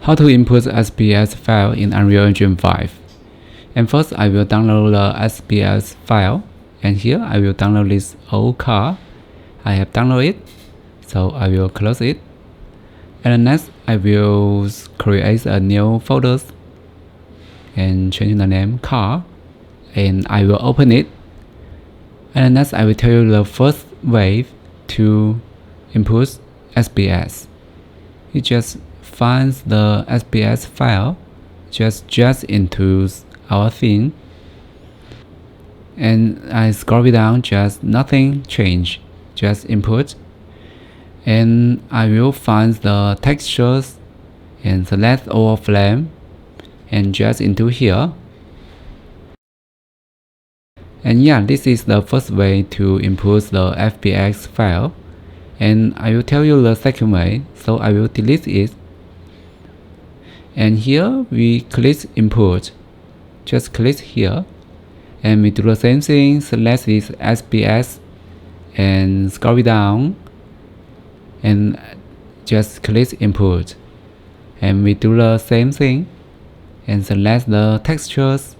How to import SPS file in Unreal Engine 5. And first I will download the SPS file, and here I will download this old car. I have downloaded it, so I will close it. And next I will create a new folder and change the name car, and I will open it. And next I will tell you the first way to import SPS. You just find the SPS file, just into our theme, and I scroll it down, just nothing change, just input, and I will find the textures and select all flame and just into here. And yeah, this is the first way to import the FPS file, and I will tell you the second way, so I will delete it. And here we click import, just click here, and we do the same thing, select this SPS and scroll it down and just click import, and we do the same thing and select the textures.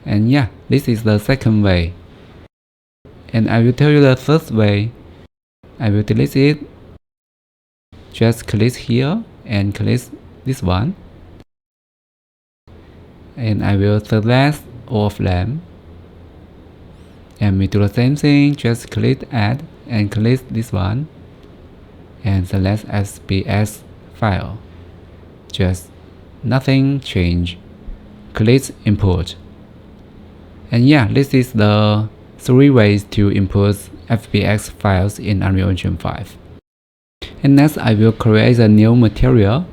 And yeah, this is the second way. And I will tell you the third way. I will delete it, just click here and click this one, and I will select all of them, and we do the same thing, just click add and click this one and select SPS file, just nothing change, click import. And yeah, this is the 3 ways to import FPS files in Unreal Engine 5. And next I will create a new material,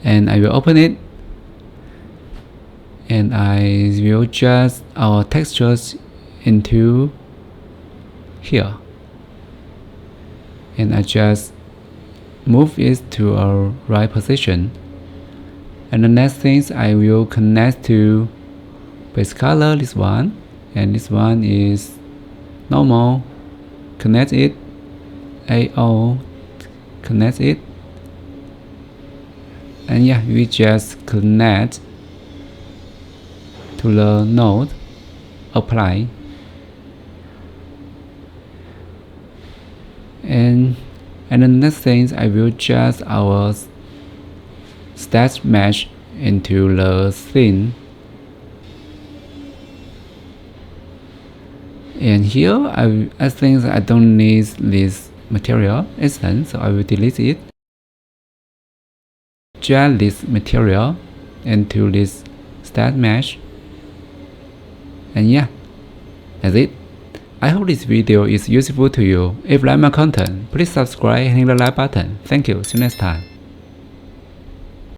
and I will open it, and I will adjust our textures into here, and I just move it to a right position. And the next things I will connect to base color, this one, and this one is normal, connect it, AO, connect it, and yeah, we just connect to the node, apply, and the next thing I will adjust our stat mesh into the scene. And here I think I don't need this material instance, so I will delete it. Drag this material into this stat mesh, and yeah, that's it. I hope this video is useful to you. If you like my content, please subscribe and hit the like button. Thank you. See you next time.